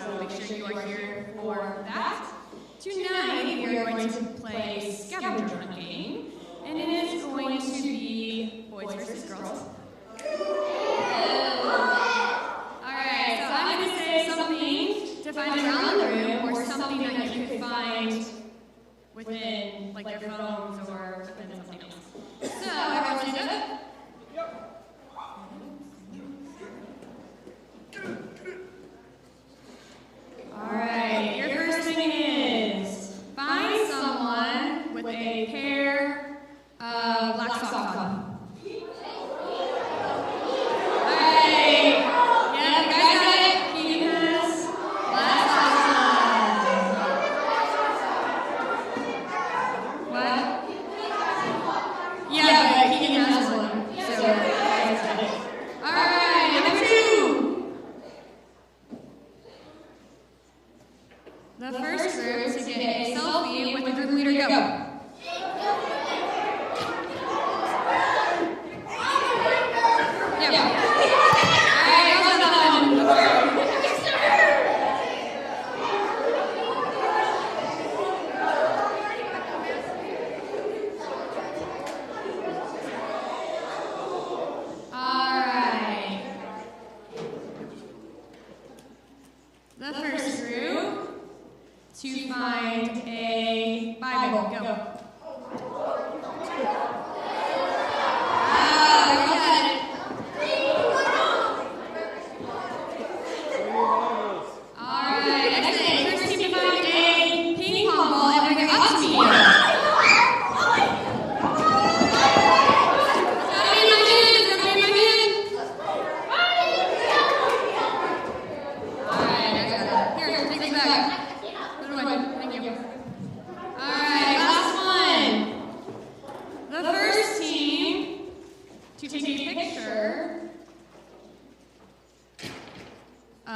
so make sure you are here for that. Tonight, we are going to play scavenger hunt game, and it is going to be boys versus girls. Alright, so I'm going to say something to find around the room, or something that you could find within, like, your phones or within something else. So, everyone stand up. Alright, your first thing is find someone with a pair of black socks on. Alright, yeah, the guys got it. Keegan has black socks on. What? Yeah, but Keegan has one. So, guys got it. Alright, number 2. The first group to get a selfie with the group leader, go. Yeah. Alright, well done. Alright. The first group to find a Bible. Go. Alright, next thing. First team to find a ping pong ball and bring it up to me. Alright, I got it. Here, take this back. Thank you. Alright, last one. The first team to take a picture of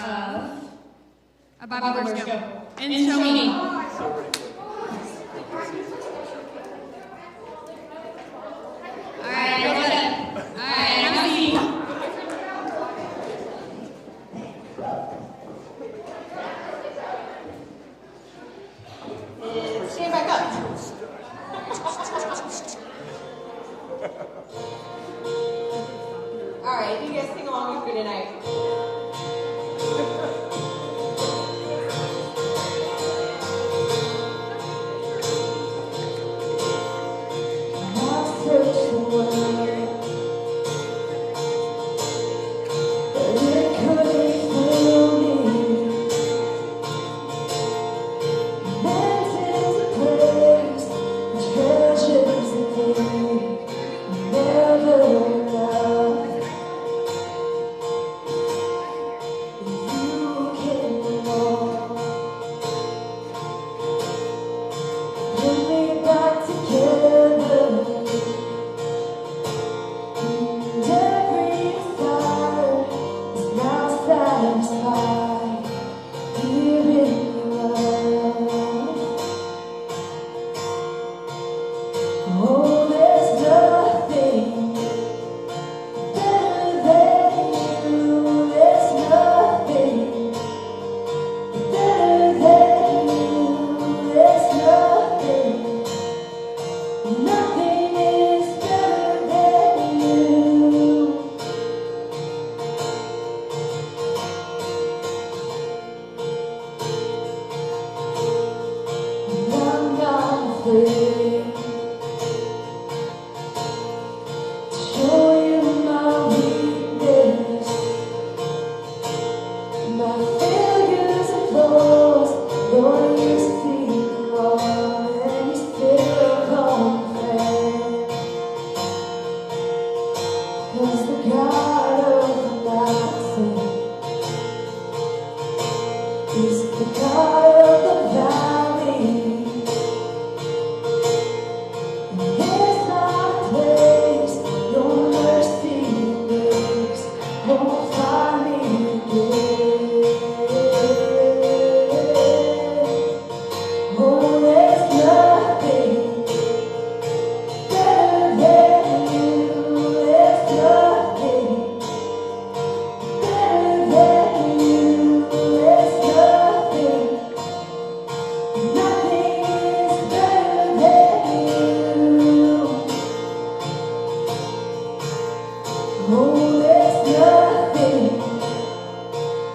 a Bible verse, go. And show me. Alright, go ahead. Alright, now see. Stand back up. All right, you guys sing along with me tonight.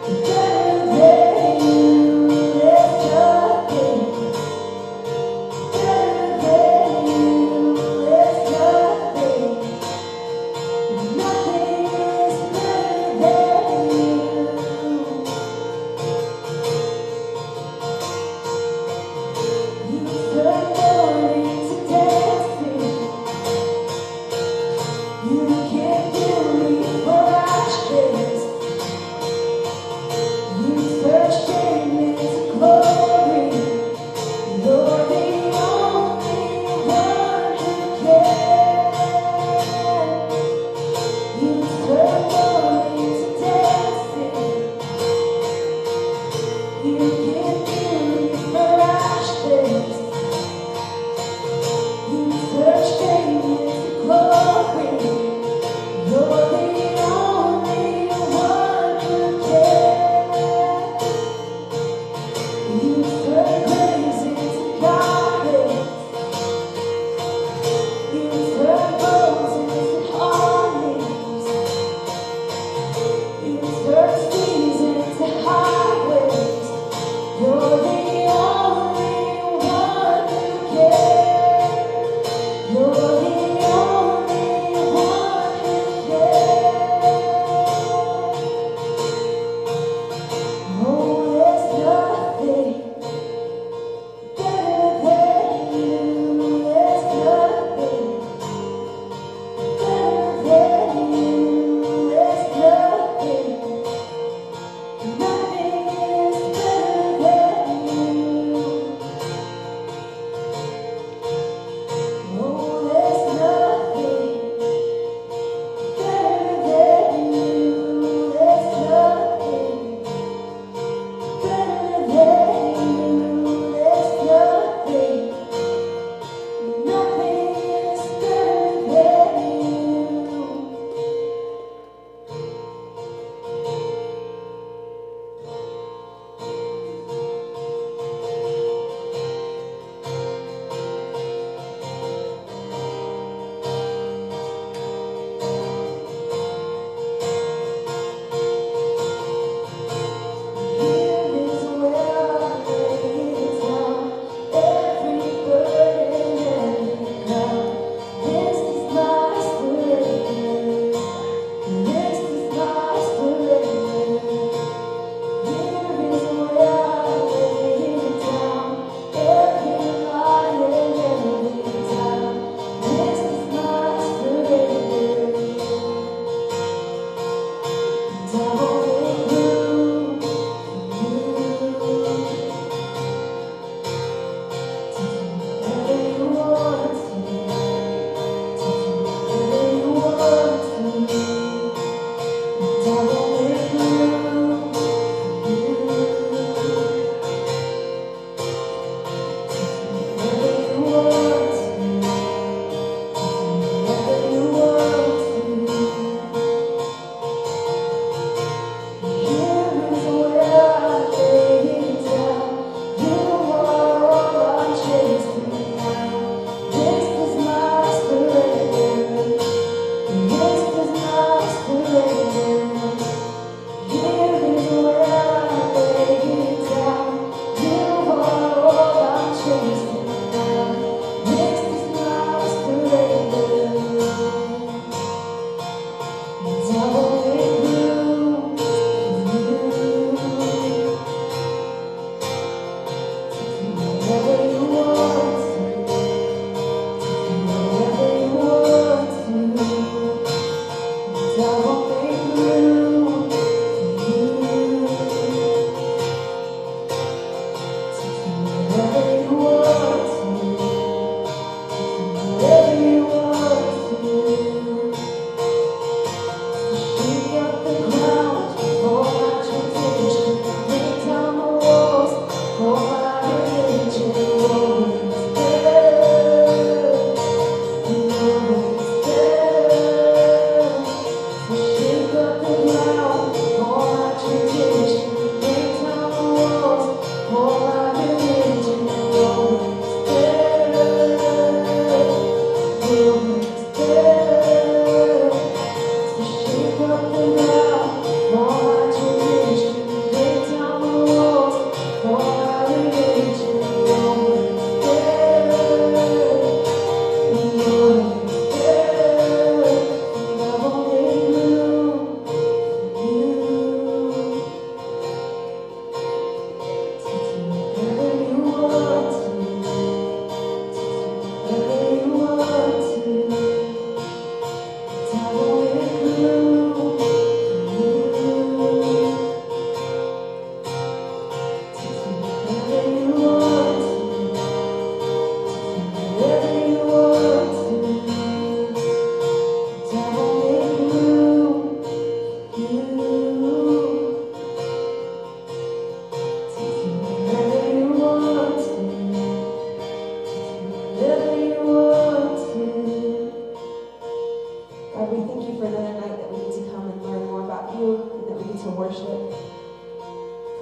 You can't do me what I did.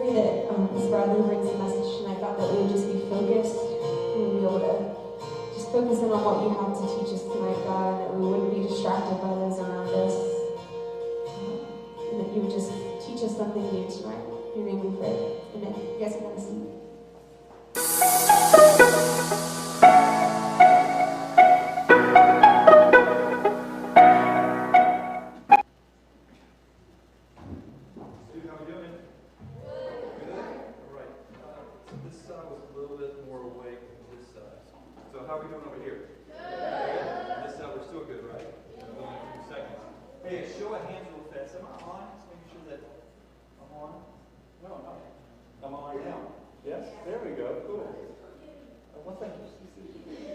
pray that as Bradley brings the message tonight, God, that we would just be focused. We would be able to just focus in on what you have to teach us tonight, God, and that we wouldn't be distracted by those around us. And that you would just teach us something new tonight. In your name we pray. Amen. You guys are going to see. How are we doing over here? Good. This side, we're still good, right? Only a few seconds. Hey, show of hands real fast. Am I on? Just making sure that I'm on. No. I'm on now. Yes? There we go. Cool. Well, thank you.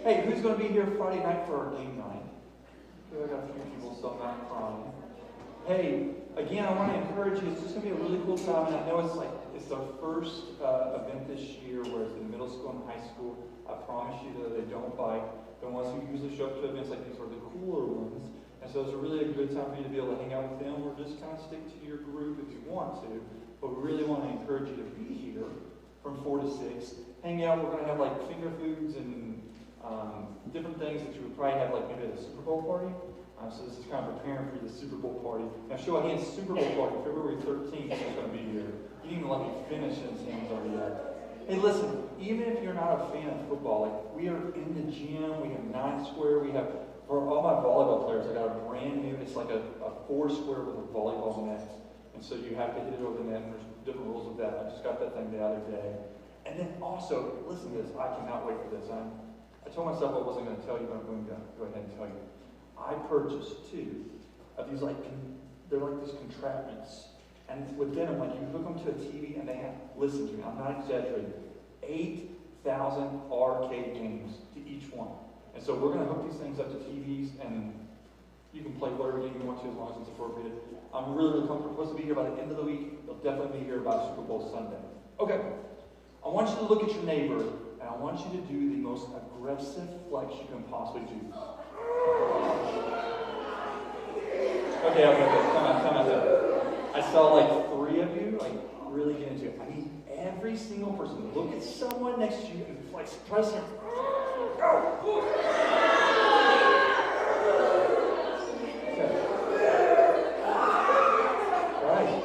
Hey, who's going to be here Friday night for our game night? Okay, I got a few people, so I'm not crying. Hey, again, I want to encourage you. It's just going to be a really cool time. And I know it's our first event this year where it's in middle school and high school. I promise you that they don't bite. The ones who usually show up to events like these are the cooler ones. And so it's a really good time for you to be able to hang out with them or just kind of stick to your group if you want to. But we really want to encourage you to be here from 4 to 6. Hang out. We're going to have like finger foods and different things that you would probably have like maybe at a Super Bowl party. So this is kind of preparing for the Super Bowl party. Now show of hands, Super Bowl party, February 13th is going to be here. You didn't even let me finish and his hands already up. Hey, listen, even if you're not a fan of football, like we are in the gym, we have 9 square, we have, for all my volleyball players, I got a brand new, it's like a 4 square with a volleyball net. And so you have to hit it over the net, and there's different rules with that. I just got that thing the other day. And then also, listen to this, I cannot wait for this. I told myself I wasn't going to tell you, but I'm going to go ahead and tell you. I purchased 2 of these, they're like these contraptions. And within them, like you hook them to a TV and they have, listen to me, I'm not exaggerating, 8,000 arcade games to each one. And so we're going to hook these things up to TVs and you can play whatever game you want to as long as it's appropriate. I'm really comfortable. We're supposed to be here by the end of the week. They'll definitely be here by Super Bowl Sunday. Okay. I want you to look at your neighbor and I want you to do the most aggressive flex you can possibly do. Okay. Come on. I saw like 3 of you really get into it. I mean, every single person, look at someone next to you and flex, press him. Go! Okay. Right.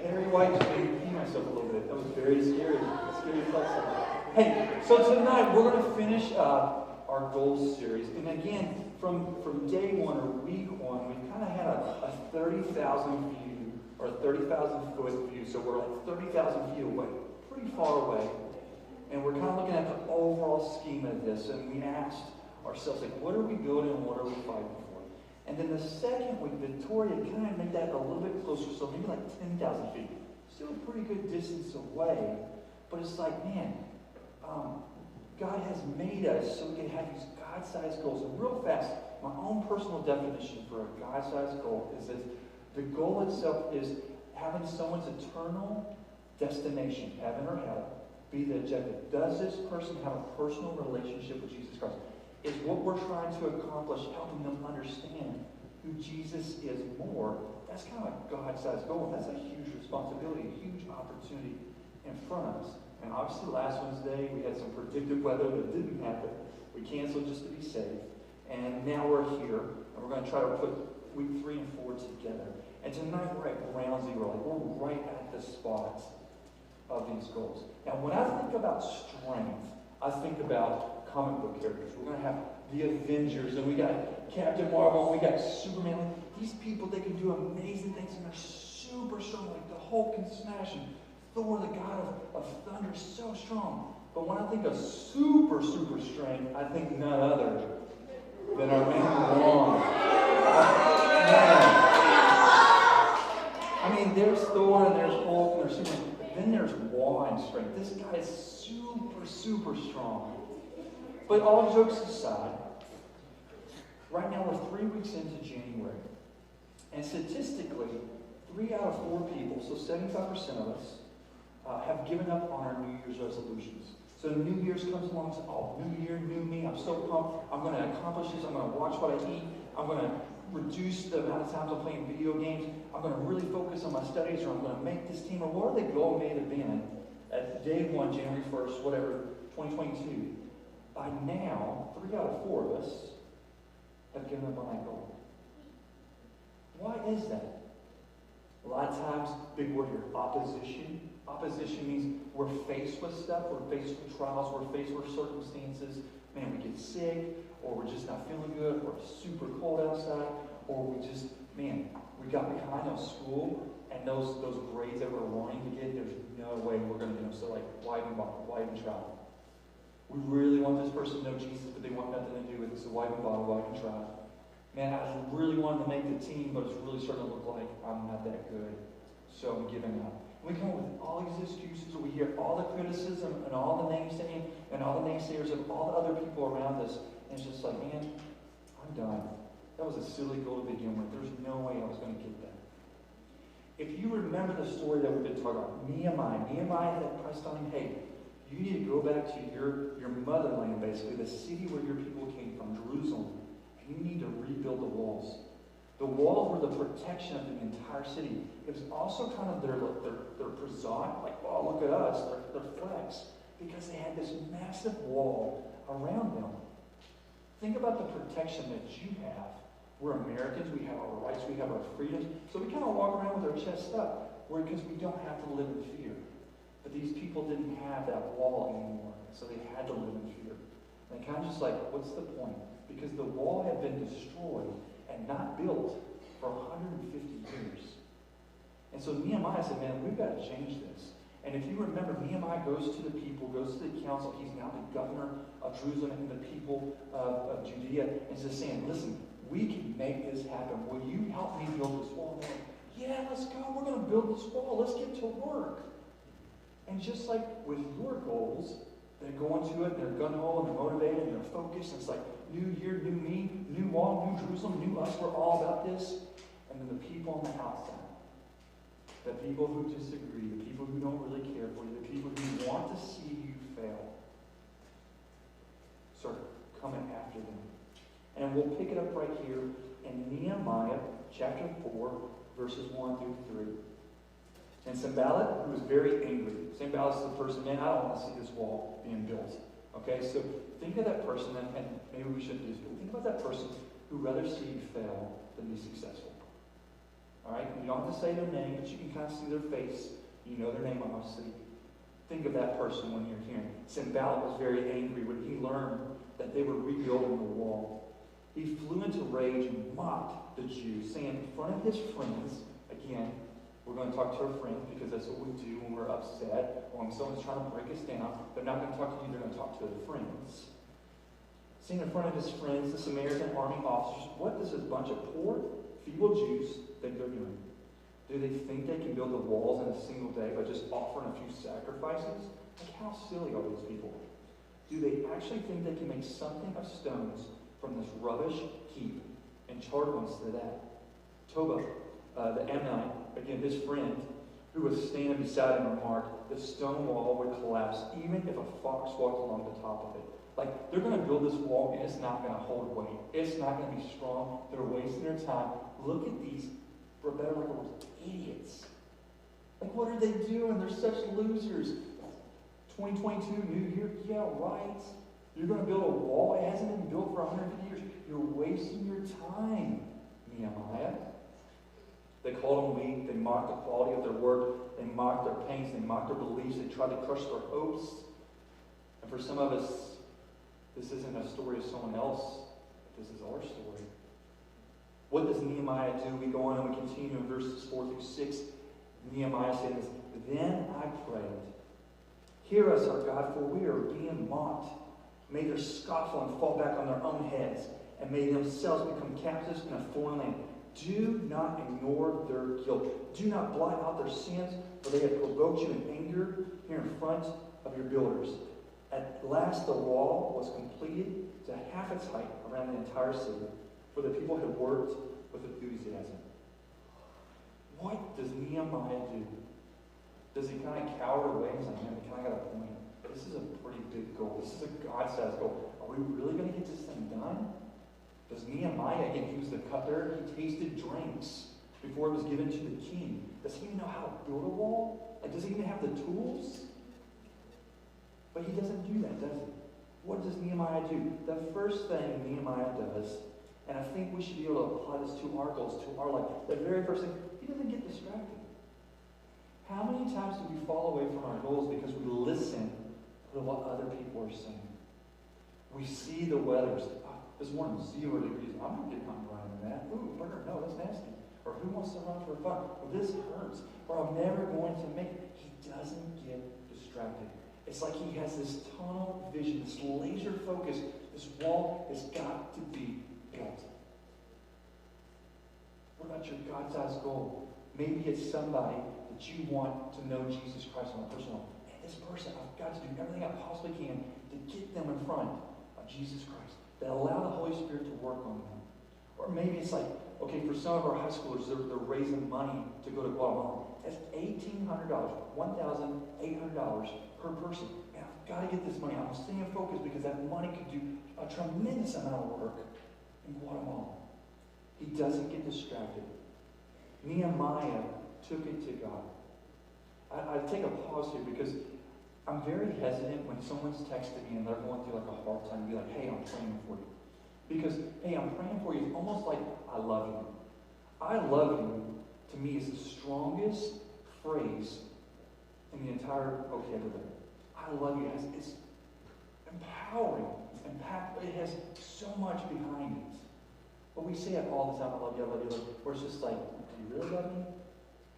Henry White just made me pee myself a little bit. That was very scary. Scary flexing. Hey, so tonight we're going to finish our goals series. And again, from day 1 or week 1, we kind of had a 30,000 view or a 30,000 foot view. So we're like 30,000 feet away, pretty far away. And we're kind of looking at the overall scheme of this. And we asked ourselves, like, what are we building and what are we fighting for? And then the second week, Victoria kind of made that a little bit closer. So maybe like 10,000 feet. Still a pretty good distance away. But it's like, man, God has made us so we can have these God-sized goals. And real fast, my own personal definition for a God-sized goal is that the goal itself is having someone's eternal destination, heaven or hell, be the objective. Does this person have a personal relationship with Jesus Christ? Is what we're trying to accomplish helping them understand who Jesus is more? That's kind of a God-sized goal, and that's a huge responsibility, a huge opportunity in front of us. And obviously last Wednesday we had some predictive weather that didn't happen. We canceled just to be safe. And now we're here, and we're going to try to put week 3 and 4 together. And tonight we're at ground zero. Like we're right at the spot of these goals. Now when I think about strength, I think about comic book characters. We're going to have the Avengers, and we got Captain Marvel, and we got Superman. Like, these people, they can do amazing things, and they're super strong. Like the Hulk can smash, and Thor, the god of thunder, is so strong. But when I think of super strength, I think none other than our man Juan. I mean, there's Thor, and there's Hulk, and there's Superman. But then there's Juan strength. This guy is super strong. But all jokes aside, right now we're 3 weeks into January. And statistically, 3 out of 4 people, so 75% of us, have given up on our New Year's resolutions. So New Year's comes along and says, oh, new year, new me, I'm so pumped. I'm going to accomplish this. I'm going to watch what I eat. I'm going to reduce the amount of times I'm playing video games. I'm going to really focus on my studies, or I'm going to make this team, or what the goal may have been at day 1, January 1st, whatever, 2022. By now, 3 out of 4 of us have given up on that goal. Why is that? A lot of times, big word here, opposition. Opposition means we're faced with stuff, we're faced with trials, we're faced with circumstances. Man, we get sick, or we're just not feeling good, or it's super cold outside, or we got behind on school, and those grades that we're wanting to get, there's no way we're going to do them. So why even bother? Why even try? We really want this person to know Jesus, but they want nothing to do with it, so why even bother? Why even try? Man, I really wanted to make the team, but it's really starting to look like I'm not that good, so I'm giving up. We come up with all these excuses, we hear all the criticism and all the namesaying and all the naysayers of all the other people around us, and it's just like, man, I'm done. That was a silly goal to begin with. There's no way I was going to get that. If you remember the story that we've been talking about, Nehemiah had pressed on him, hey, you need to go back to your motherland, basically, the city where your people came from, Jerusalem, and you need to rebuild the walls. The walls were the protection of the entire city. It was also kind of their present, like, oh, look at us, their flex, because they had this massive wall around them. Think about the protection that you have. We're Americans, we have our rights, we have our freedoms, so we kind of walk around with our chest up, because we don't have to live in fear. But these people didn't have that wall anymore, so they had to live in fear. And they kind of just like, what's the point? Because the wall had been destroyed and not built for 150 years. And so Nehemiah said, man, we've got to change this. And if you remember, Nehemiah goes to the people, goes to the council. He's now the governor of Jerusalem and the people of Judea. And he's just saying, listen, we can make this happen. Will you help me build this wall? And they're like, yeah, let's go. We're going to build this wall. Let's get to work. And just like with your goals, they go into it, they're gung-ho, and they're motivated, and they're focused. And it's like, new year, new me, new wall, new Jerusalem, new us. We're all about this. And then the people on the outside, the people who disagree, the people who don't really care for you, the people who want to see you fail, start coming after them. And we'll pick it up right here in Nehemiah chapter 4, verses 1 through 3. And Sanballat, who was very angry. Sanballat is the person, man, I don't want to see this wall being built. Okay, so think of that person, and maybe we shouldn't do this, but think about that person who'd rather see you fail than be successful. All right, you don't have to say their name, but you can kind of see their face. You know their name, obviously. Think of that person when you're hearing. Sanballat was very angry when he learned that they were rebuilding the wall. He flew into rage and mocked the Jews, saying in front of his friends, again, we're going to talk to our friends because that's what we do when we're upset or when someone's trying to break us down. They're not going to talk to you, they're going to talk to their friends. Seeing in front of his friends, the Samaritan army officers, what does this bunch of poor, feeble Jews think they're doing? Do they think they can build the walls in a single day by just offering a few sacrifices? Like, how silly are these people? Do they actually think they can make something of stones from this rubbish heap and charge ones to that? Tobiah, the Ammonite, again, his friend, who was standing beside him, remarked, the stone wall would collapse even if a fox walked along the top of it. Like, they're going to build this wall and it's not going to hold weight. It's not going to be strong. They're wasting their time. Look at these, for better like words, idiots. Like, what are they doing? They're such losers. 2022, new year, yeah, right. You're going to build a wall. It hasn't been built for 150 years. You're wasting your time, Nehemiah. They called them weak. They mocked the quality of their work. They mocked their pains. They mocked their beliefs. They tried to crush their hopes. And for some of us, this isn't a story of someone else. This is our story. What does Nehemiah do? We go on and we continue in verses 4 through 6. Nehemiah says, then I prayed, hear us, our God, for we are being mocked. May their scoffing fall back on their own heads, and may themselves become captives in a foreign land. Do not ignore their guilt. Do not blot out their sins, for they have provoked you in anger here in front of your builders. At last the wall was completed to half its height around the entire city, for the people had worked with enthusiasm. What does Nehemiah do? Does he kind of cower away and say, man, we kind of got a point? This is a pretty big goal. This is a God-sized goal. Are we really going to get this thing done? Does Nehemiah, again, he was the cupbearer, he tasted drinks before it was given to the king. Does he even know how to build a wall? Like, does he even have the tools? But he doesn't do that, does he? What does Nehemiah do? The first thing Nehemiah does, and I think we should be able to apply this to our goals, to our life, the very first thing, he doesn't get distracted. How many times do we fall away from our goals because we listen to what other people are saying? We see the weather. This morning, 0 degrees. I'm not getting on running in that. Ooh, burger, no, that's nasty. Or who wants to run for fun? Well, this hurts. Or I'm never going to make it. He doesn't get distracted. It's like he has this tunnel vision, this laser focus. This wall has got to be built. What about your God-sized goal? Maybe it's somebody that you want to know Jesus Christ on a personal level. And this person, I've got to do everything I possibly can to get them in front of Jesus Christ. That allow the Holy Spirit to work on them. Or maybe it's like, okay, for some of our high schoolers, they're raising money to go to Guatemala. That's $1,800, $1,800 per person. And I've got to get this money. I'm staying focused because that money could do a tremendous amount of work in Guatemala. He doesn't get distracted. Nehemiah took it to God. I take a pause here because I'm very hesitant when someone's texting me and they're going through like a hard time to be like, hey, I'm praying for you. Because, hey, I'm praying for you. It's almost like I love you. I love you, to me, is the strongest phrase in the entire vocabulary. I love you. It's empowering. It's impactful. It has so much behind it. But we say it all the time, I love you, I love you, I love you. Or it's just like, do you really love me?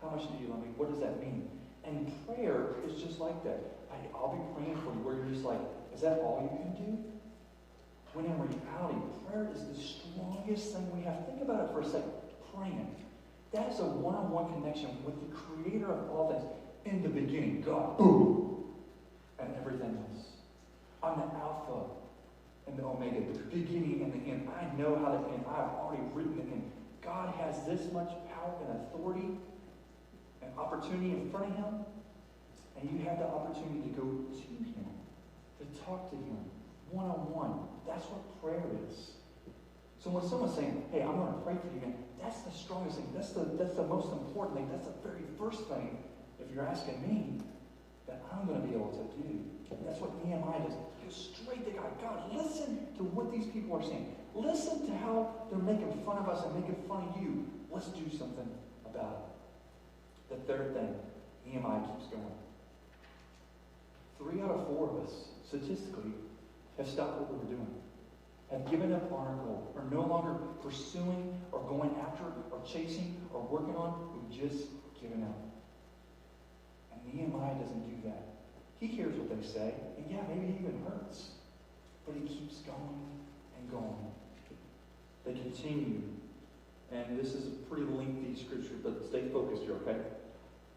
How much do you love me? What does that mean? And prayer is just like that. I'll be praying for you where you're just like, is that all you can do? When in reality, prayer is the strongest thing we have. Think about it for a second. Praying. That is a one-on-one connection with the creator of all things. In the beginning, God, boom, and everything else. I'm the Alpha and the Omega, the beginning and the end. I know how to end. I've already written it in. God has this much power and authority and opportunity in front of him. And you have the opportunity to go to him, to talk to him, one-on-one. That's what prayer is. So when someone's saying, hey, I'm going to pray for you, man, that's the strongest thing. That's the most important thing. That's the very first thing, if you're asking me, that I'm going to be able to do. And that's what Nehemiah does. He goes straight to God. God, listen to what these people are saying. Listen to how they're making fun of us and making fun of you. Let's do something about it. The third thing, Nehemiah keeps going. 3 out of 4 of us, statistically, have stopped what we were doing, have given up on our goal, are no longer pursuing or going after or chasing or working on. We've just given up. And Nehemiah doesn't do that. He hears what they say, and yeah, maybe it even hurts. But he keeps going and going. They continue. And this is a pretty lengthy scripture, but stay focused here, okay?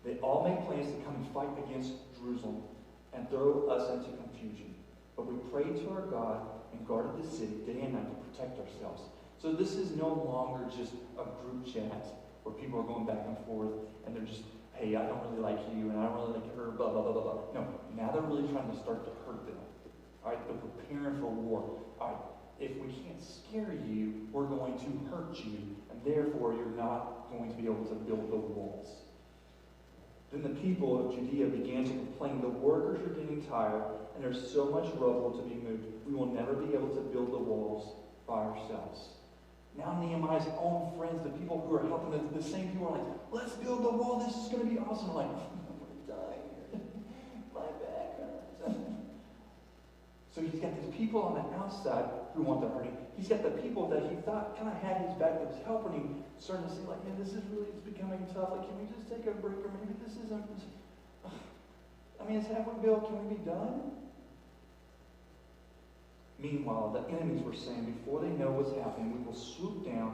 They all make plans to come and fight against Jerusalem and throw us into confusion. But we prayed to our God and guarded the city day and night to protect ourselves. So this is no longer just a group chat where people are going back and forth and they're just, hey, I don't really like you and I don't really like her, blah, blah, blah, blah, blah. No, now they're really trying to start to hurt them. All right, they're preparing for war. All right, if we can't scare you, we're going to hurt you, and therefore you're not going to be able to build the walls. Then the people of Judea began to complain, the workers are getting tired, and there's so much rubble to be moved. We will never be able to build the walls by ourselves. Now Nehemiah's own friends, the people who are helping, the same people are like, let's build the wall, this is going to be awesome. We're like, I'm going to die here. My back hurts. So he's got these people on the outside who want to hurt him. He's got the people that he thought kind of had his back that was helping him, starting to see like, yeah, this is really, it's becoming tough. Like, can we just take a break, or maybe this isn't, I mean, it's halfway built, can we be done? Meanwhile, the enemies were saying, before they know what's happening, we will swoop down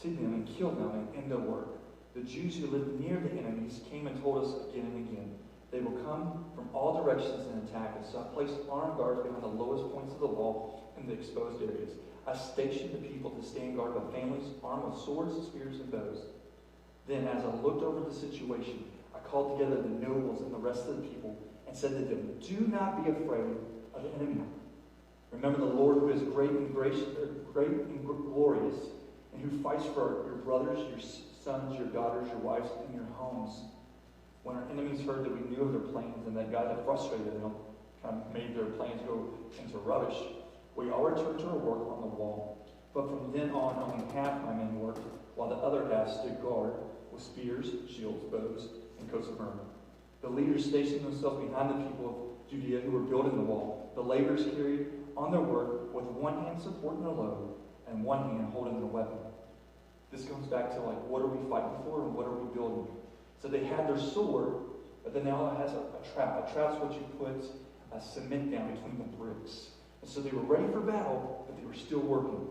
to them and kill them and end their work. The Jews who lived near the enemies came and told us again and again, they will come from all directions and attack us. So I placed armed guards behind the lowest points of the wall in the exposed areas. I stationed the people to stand guard by families armed with swords, spears, and bows. Then, as I looked over the situation, I called together the nobles and the rest of the people and said to them, do not be afraid of the enemy. Remember the Lord who is great and glorious, and who fights for your brothers, your sons, your daughters, your wives, and your homes. When our enemies heard that we knew of their plans and that God had frustrated them, kind of made their plans go into rubbish, we all returned to our work on the wall. But from then on, only half my men worked, while the other half stood guard with spears, shields, bows, and coats of armor. The leaders stationed themselves behind the people of Judea who were building the wall. The laborers carried on their work with one hand supporting the load and one hand holding the weapon. This comes back to what are we fighting for and what are we building? So they had their sword, but then now it has a trap. A trap's what you put cement down between the bricks. And so they were ready for battle, but they were still working.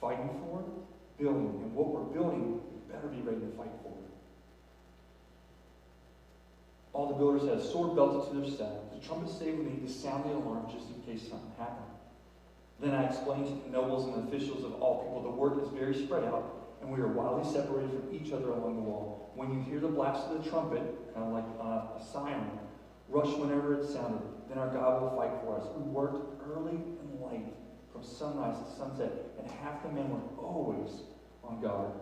Fighting for, building. And what we're building, we better be ready to fight for. All the builders had a sword belted to their saddle. The trumpet stayed with me to sound the alarm just in case something happened. Then I explained to the nobles and the officials of all people, the work is very spread out, and we are widely separated from each other along the wall. When you hear the blast of the trumpet, kind of like a siren, rush whenever it sounded. Then our God will fight for us. We worked early and late, from sunrise to sunset, and half the men were always on guard.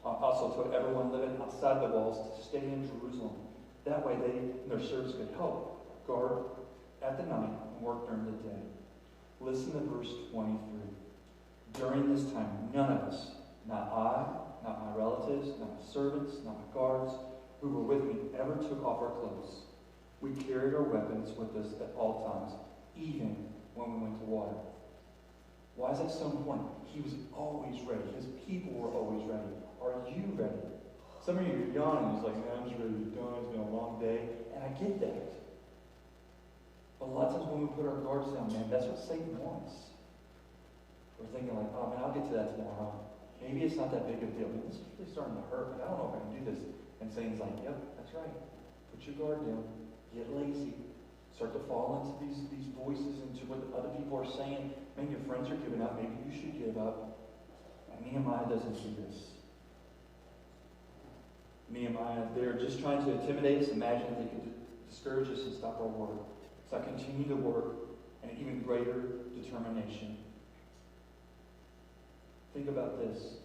Also told everyone living outside the walls to stay in Jerusalem. That way they and their servants could help guard at the night and work during the day. Listen to verse 23. During this time, none of us, not I, not my relatives, not my servants, not my guards, who were with me, ever took off our clothes. We carried our weapons with us at all times, even when we went to water. Why is that so important? He was always ready. His people were always ready. Are you ready? Some of you are yawning. It's like, man, I'm just ready to be done. It's been a long day. And I get that. But a lot of times when we put our guards down, man, that's what Satan wants. We're thinking like, oh man, I'll get to that tomorrow. Maybe it's not that big of a deal. Man, this is really starting to hurt. Like, I don't know if I can do this. And Satan's like, yep, that's right. Put your guard down. Get lazy. Start to fall into these voices, into what other people are saying. Man, your friends are giving up. Maybe you should give up. And Nehemiah doesn't do this. Nehemiah, they're just trying to intimidate us, imagine they could discourage us and stop our work. So I continue to work in an even greater determination. Think about this.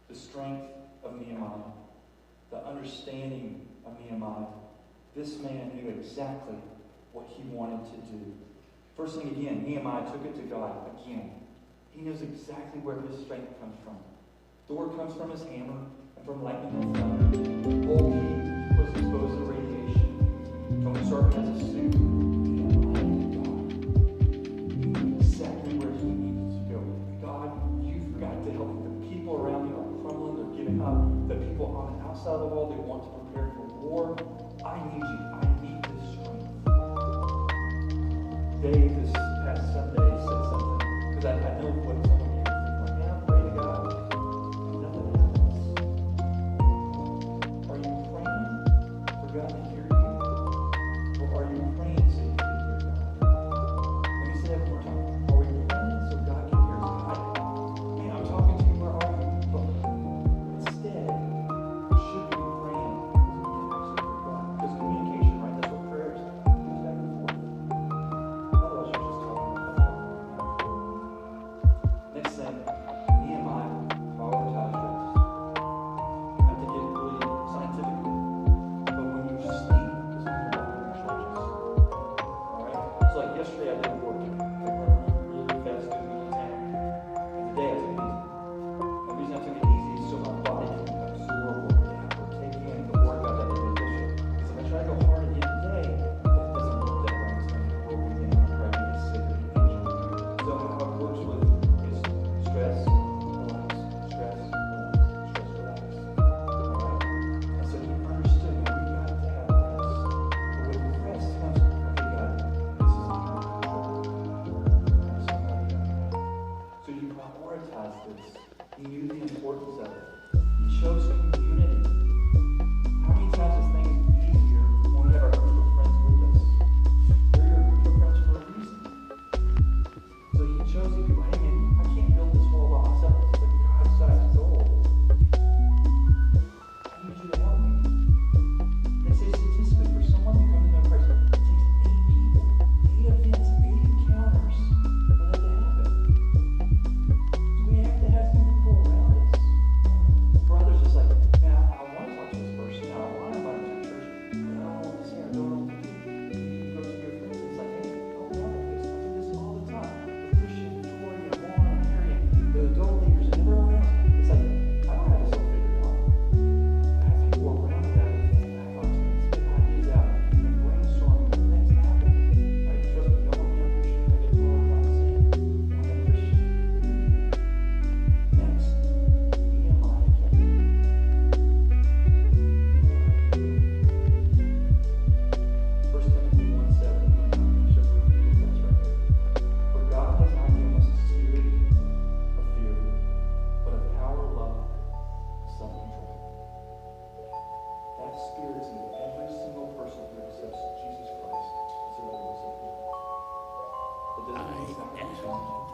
The strength of Nehemiah, the understanding of Nehemiah. This man knew exactly what he wanted to do. First thing again, Nehemiah took it to God again. He knows exactly where his strength comes from. Thor comes from his hammer and from lightning and thunder. Old King was exposed to radiation. Tony Stark has a suit. Nehemiah knew God. He knew exactly where he needed to go. God, you've got to help me. The people around me are crumbling, they're giving up. The people on the outside of the wall, they want to prepare for war. I need you. I need this strength. Dave this past Sunday said something, because I know what some of you are thinking, like, yeah, pray to God. And nothing happens. Are you praying for God to hear you? Or are you praying so you can hear God? Let me say that one more time. Are we praying so God can hear us? God, man, I'm talking to you, where are you? But instead, we should be praying so we can actually hear God. Because communication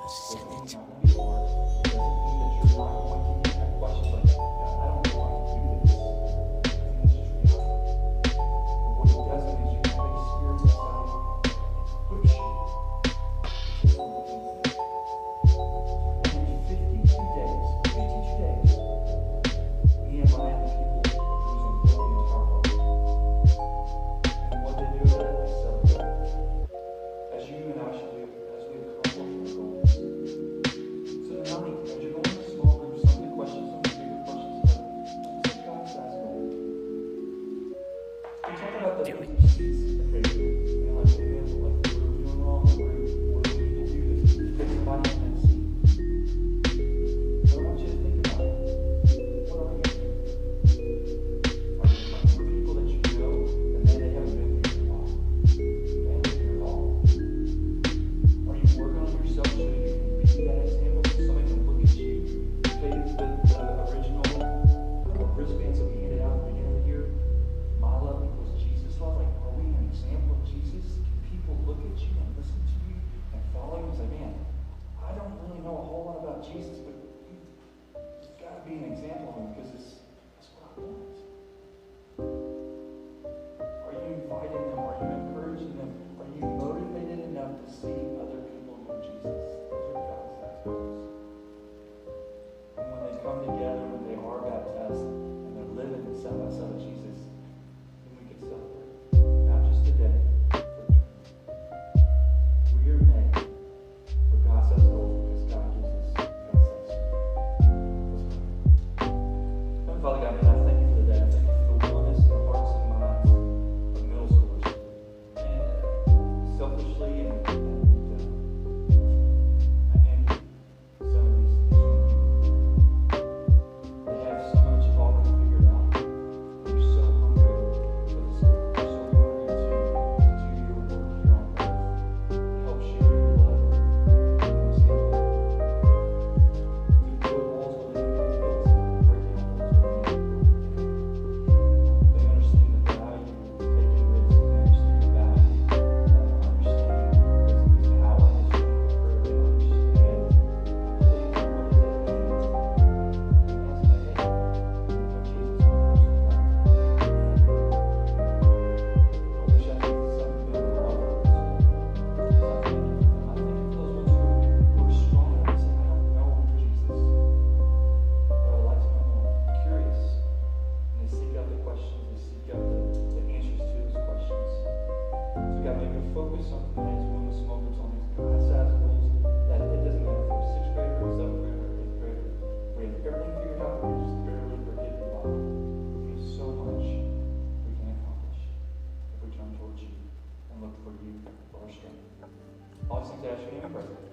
Doesn't mean it's not going to be hard. Doesn't mean that you're not going to have questions like, God, I don't know if I can do this. I think that's just reality. But what it does mean is you have a spirit inside that equips you to take on the things that and in 52 days, Nehemiah and the people of Jerusalem built the entire wall. And what they do is that they celebrate. As you and I should do, as we accomplish our goals. So now, as you're going to small groups, some of the questions, some of the bigger questions, but just God's size goal. We talk about the empty seats occasionally. And like, amen, like, what are we doing wrong? What do we need to do to get somebody in that seat? So I want you to think about it. What are you doing? Are you praying for people that you know, and man, they haven't been here in a while? They haven't been here at all. Are you working on yourself so you can be that example so somebody can look at you? Okay, the original wristbands that we handed out at the beginning of the year, my love equals Jesus love. Like, are we an example of Jesus? Can people look at you and listen to you and follow you and say, man, I don't really know a whole lot about Jesus, but you've got to be an example of him because that's what I want. Are you inviting them? Are you encouraging them? Are you motivated enough to see other people know Jesus? Those are God's goals. And when they come together, when they are baptized, and they're living side by side with Jesus, then we can celebrate. Not just today, but eternity. We are made for God's goals because God gives us God's spirit. Let's pray. Heavenly Father God, man, I thank you for the day. I thank you for the willingness and the hearts and minds of middle schoolers. And selfishly and I envy some of these young people. They have so much already figured out. They're so hungry for the Spirit. They're so hungry to do your work here on earth. Help share your love and example. To build walls where they need to be built, and break down walls where they need to be broken. They understand the value of taking risks. They understand the value of understanding this power and his strength of prayer. They understand what does it mean. And ask them, hey, you know Jesus on a personal level. I wish I could some of them were all over. So I thank you for them. I thank you for those ones who are strong enough to say, I don't know Jesus, but I would like to know more. I'm curious. And they seek out the questions, they seek out the answers to those questions. So God, may we focus on tonight's one of the small groups on these God-sized goals that it doesn't matter if we're a 6th grader, or 7th grader, or 8th grader. We have everything figured out, we're just barely getting by. We have so much we can accomplish if we turn towards you and look for you for our strength. All these things I ask you in your name, we pray.